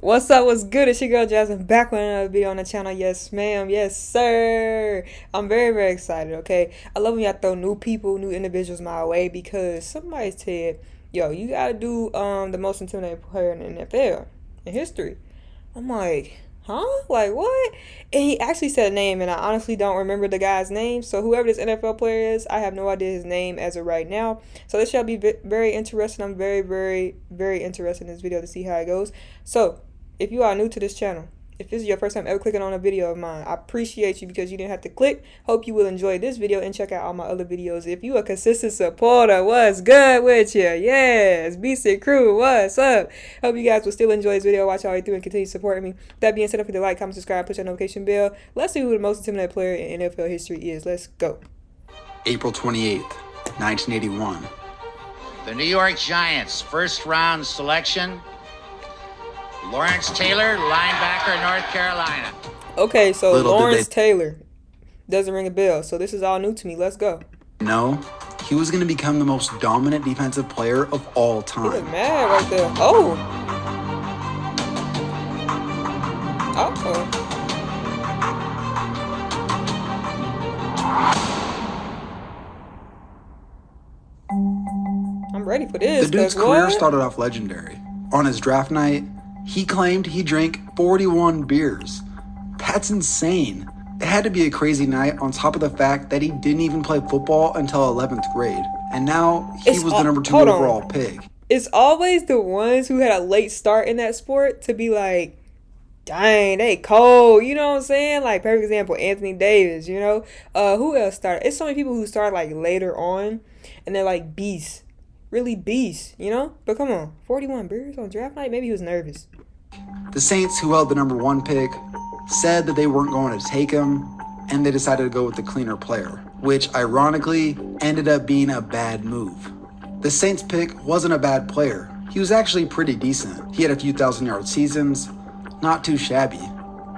What's up? What's good? It's your girl Jasmine back with another video on the channel. Yes, ma'am. Yes, sir. I'm very, very excited. Okay, I love when y'all throw new people, new individuals my way because somebody said, "Yo, you gotta do the most intimidating player in the NFL in history." I'm like, huh? Like what? And he actually said a name, and I honestly don't remember the guy's name. So whoever this NFL player is, I have no idea his name as of right now. So this shall be very interesting. I'm very, very, very interested in this video to see how it goes. So if you are new to this channel, if this is your first time ever clicking on a video of mine, I appreciate you because you didn't have to click. Hope you will enjoy this video and check out all my other videos. If you a consistent supporter, what's good with you? Yes, BC Crew, what's up? Hope you guys will still enjoy this video, watch all the way through, and continue supporting me. That being said, don't forget to like, comment, subscribe, push that notification bell. Let's see who the most intimidating player in NFL history is. Let's go. April 28th, 1981. The New York Giants, first round selection, Lawerence Taylor, linebacker, North Carolina. Okay, so Lawerence Taylor doesn't ring a bell, so this is all new to me. Let's go. No, he was going to become the most dominant defensive player of all time. He look mad right there. Oh. Uh-oh. I'm ready for this. The dude's career started off legendary. On his draft night, he claimed he drank 41 beers. That's insane. It had to be a crazy night on top of the fact that he didn't even play football until 11th grade. And now he was the number 2 overall pick. It's always the ones who had a late start in that sport to be like, dang, they cold. You know what I'm saying? Like, perfect example, Anthony Davis, you know? Who else started? It's so many people who start like later on and they're like beasts. Really beast, you know? But come on, 41 beers on draft night? Maybe he was nervous. The Saints, who held the number 1 pick, said that they weren't going to take him, and they decided to go with the cleaner player, which ironically ended up being a bad move. The Saints pick wasn't a bad player. He was actually pretty decent. He had a few thousand-yard seasons, not too shabby,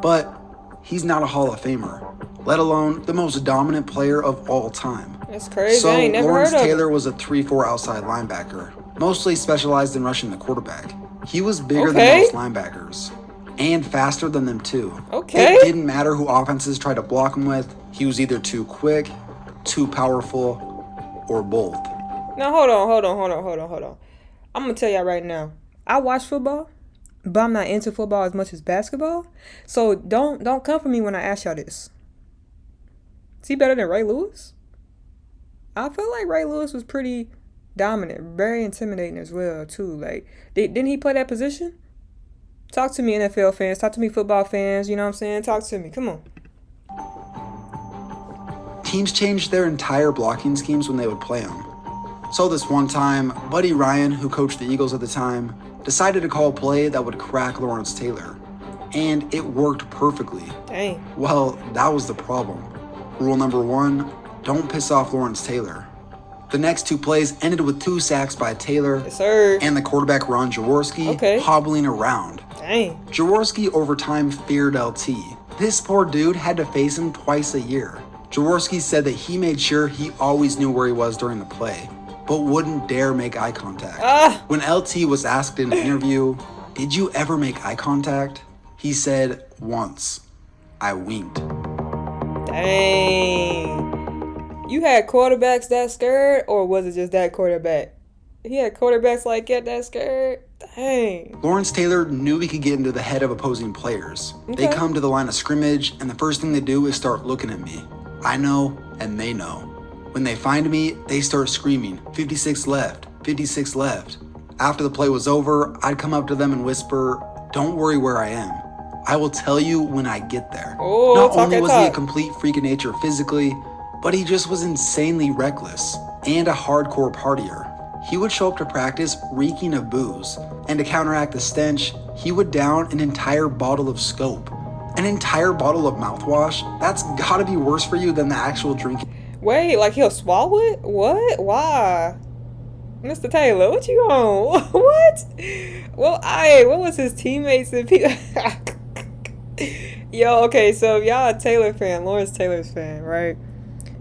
but he's not a Hall of Famer, let alone the most dominant player of all time. That's crazy. So I ain't never Lawerence heard of Taylor was a 3-4 outside linebacker, mostly specialized in rushing the quarterback. He was bigger than most linebackers, and faster than them too. Okay. It didn't matter who offenses tried to block him with. He was either too quick, too powerful, or both. Now hold on. I'm gonna tell y'all right now. I watch football, but I'm not into football as much as basketball. So don't come for me when I ask y'all this. Is he better than Ray Lewis? I feel like Ray Lewis was pretty dominant, very intimidating as well too. Like, didn't he play that position? Talk to me, NFL fans. Talk to me, football fans. You know what I'm saying? Talk to me. Come on. Teams changed their entire blocking schemes when they would play him. So this one time, Buddy Ryan, who coached the Eagles at the time, decided to call a play that would crack Lawerence Taylor. And it worked perfectly. Dang. Well, that was the problem. Rule number 1, don't piss off Lawerence Taylor. The next 2 plays ended with 2 sacks by Taylor, Yes, sir. and the quarterback Ron Jaworski hobbling around. Dang. Jaworski over time feared LT. This poor dude had to face him twice a year. Jaworski said that he made sure he always knew where he was during the play, but wouldn't dare make eye contact. When LT was asked in an interview, "Did you ever make eye contact?" he said, "Once. I winked." Dang. You had quarterbacks that scared, or was it just that quarterback? He had quarterbacks like that scared? Dang. Lawerence Taylor knew he could get into the head of opposing players. Okay. They come to the line of scrimmage, and the first thing they do is start looking at me. I know, and they know. When they find me, they start screaming, 56 left, 56 left. After the play was over, I'd come up to them and whisper, "Don't worry where I am. I will tell you when I get there." Not only was he a complete freak of nature physically, but he just was insanely reckless and a hardcore partier. He would show up to practice reeking of booze, and to counteract the stench, he would down an entire bottle of Scope. An entire bottle of mouthwash? That's gotta be worse for you than the actual drink. Wait, like he'll swallow it? What? Why? Mr. Taylor, what you on? What? Well, what was his teammates and people? Yo, okay, so if y'all a Taylor fan, Lawerence Taylor's fan, right?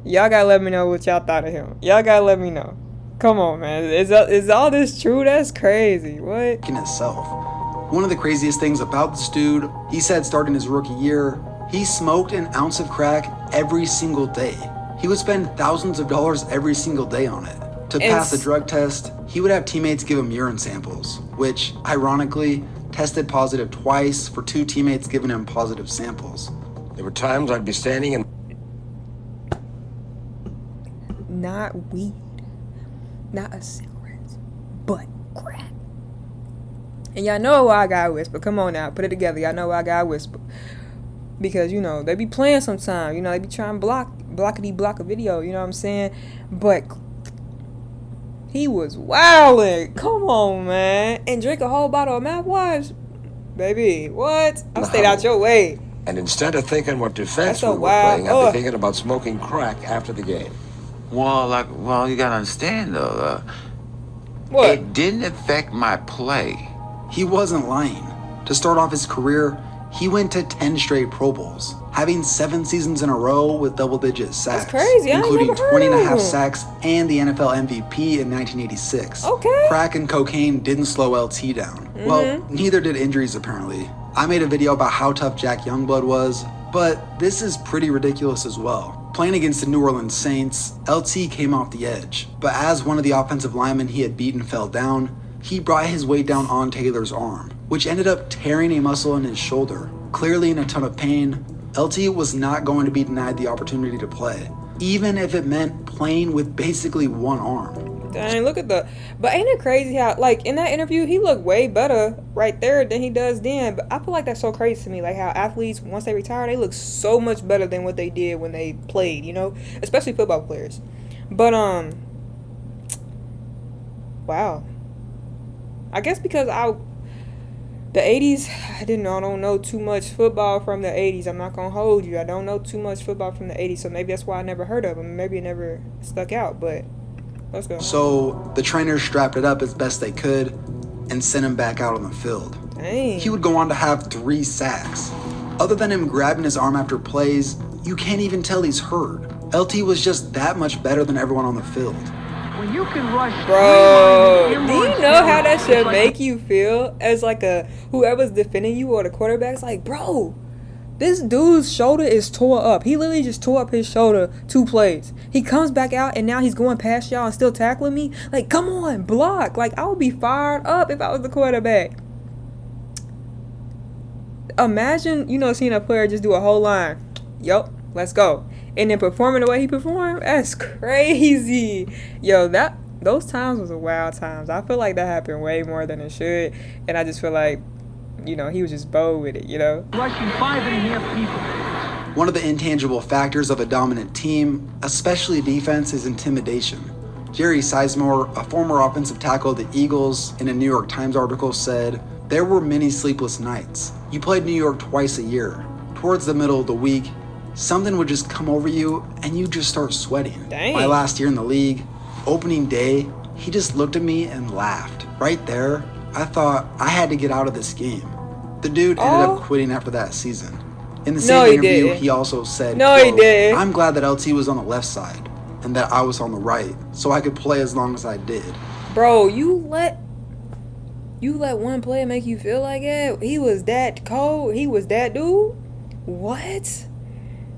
Y'all gotta let me know what y'all thought of him. Y'all gotta let me know. Come on, man. Is all this true? That's crazy. What? In itself. One of the craziest things about this dude, he said starting his rookie year, he smoked an ounce of crack every single day. He would spend thousands of dollars every single day on it. To pass a drug test, he would have teammates give him urine samples, which, ironically, tested positive twice for 2 teammates giving him positive samples. There were times I'd be standing and... Not weed, not a cigarette, but crack. And y'all know why I got whisper. Come on now, put it together. Y'all know why I got whisper. Because, you know, they be playing sometimes. You know, they be trying to block a video. You know what I'm saying? But he was wildin'. Come on, man. And drink a whole bottle of mouthwash. Baby, what? I'm staying out your way. And instead of thinking what defense That's a we were wild- playing, I'd be thinking about smoking crack after the game. Well, you gotta understand though. What? It didn't affect my play. He wasn't lying. To start off his career, he went to 10 straight Pro Bowls, having 7 seasons in a row with double-digit sacks. That's crazy. I ain't including never heard 20 and a of half him. sacks and the NFL MVP in 1986. Okay. Crack and cocaine didn't slow LT down. Well, neither did injuries apparently. I made a video about how tough Jack Youngblood was, but this is pretty ridiculous as well. Playing against the New Orleans Saints, LT came off the edge, but as one of the offensive linemen he had beaten fell down, he brought his weight down on Taylor's arm, which ended up tearing a muscle in his shoulder. Clearly in a ton of pain, LT was not going to be denied the opportunity to play, even if it meant playing with basically one arm. Dang, look at the... But ain't it crazy how, like, in that interview, he looked way better right there than he does then. But I feel like that's so crazy to me. Like, how athletes, once they retire, they look so much better than what they did when they played, you know? Especially football players. But, wow. I guess because the 80s, I don't know too much football from the 80s. I'm not going to hold you. I don't know too much football from the 80s. So maybe that's why I never heard of him. Maybe it never stuck out, but... Let's go. So the trainers strapped it up as best they could and sent him back out on the field. Dang. He would go on to have 3 sacks. Other than him grabbing his arm after plays, you can't even tell he's hurt. LT was just that much better than everyone on the field. When you can rush, Bro, do you know how that should make you feel as like whoever's defending you or the quarterback's like, bro, this dude's shoulder is tore up. He literally just tore up his shoulder 2 plays. He comes back out and now he's going past y'all and still tackling me. Like, come on, block. Like, I would be fired up if I was the quarterback. Imagine, seeing a player just do a whole line. Yup, let's go. And then performing the way he performed. That's crazy. Yo, those times was a wild times. I feel like that happened way more than it should. And I just feel like, he was just bold with it, rushing 5.5 people. One of the intangible factors of a dominant team, especially defense, is intimidation. Jerry Sizemore, a former offensive tackle of the Eagles, in a New York Times article said, "There were many sleepless nights. You played New York twice a year. Towards the middle of the week, something would just come over you and you just start sweating." Dang. My last year in the league, opening day, he just looked at me and laughed. Right there, I thought I had to get out of this game. The dude ended up quitting after that season. In the same interview, didn't. he also said, No, he didn't. "I'm glad that LT was on the left side and that I was on the right, so I could play as long as I did." Bro, you let one player make you feel like that? He was that cold? He was that dude? What?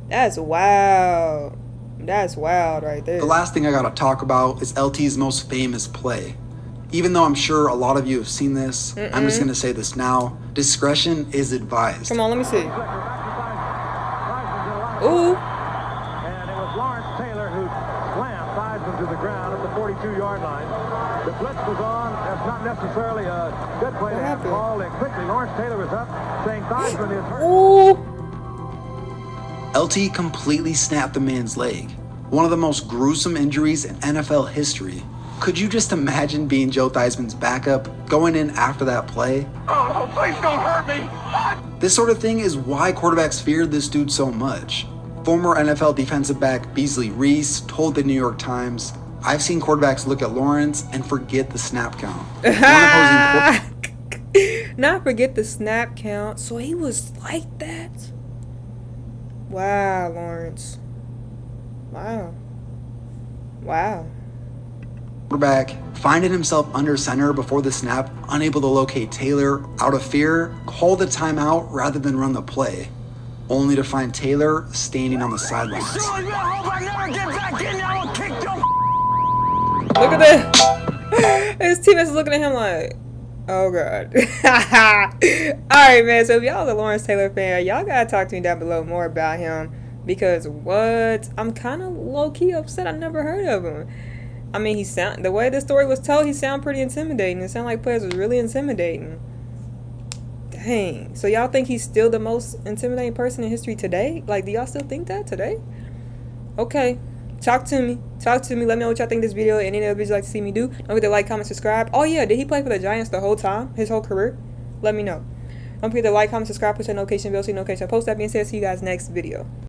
That's wild. That's wild right there. The last thing I gotta talk about is LT's most famous play. Even though I'm sure a lot of you have seen this, I'm just gonna say this now. Discretion is advised. Come on, let me see. Ooh. And it was Lawerence Taylor who slammed Theismann to the ground at the 42-yard line. The blitz was on. That's not necessarily a good play to have called. And quickly, Lawerence Taylor was up, saying Theismann is hurt. Ooh. LT completely snapped the man's leg. One of the most gruesome injuries in NFL history. Could you just imagine being Joe Theismann's backup, going in after that play? Oh, please don't hurt me. This sort of thing is why quarterbacks feared this dude so much. Former NFL defensive back Beasley Reese told the New York Times, "I've seen quarterbacks look at Lawerence and forget the snap count." Not forget the snap count. So he was like that? Wow, Lawerence. Wow. quarterback, finding himself under center before the snap, unable to locate Taylor, out of fear, called a timeout rather than run the play, only to find Taylor standing on the sidelines. Look at that. His teammates looking at him like, oh god. Alright, man, so if y'all a Lawerence Taylor fan, y'all gotta talk to me down below more about him, because what? I'm kind of low-key upset. I never heard of him. I mean, the way the story was told, he sounded pretty intimidating. It sounded like players was really intimidating. Dang. So y'all think he's still the most intimidating person in history today? Like, do y'all still think that today? Okay. Talk to me. Talk to me. Let me know what y'all think of this video and any other videos you'd like to see me do. Don't forget to like, comment, subscribe. Oh yeah, did he play for the Giants the whole time? His whole career? Let me know. Don't forget to like, comment, subscribe, push that notification bell so you know in case I post. That being said, see you guys next video.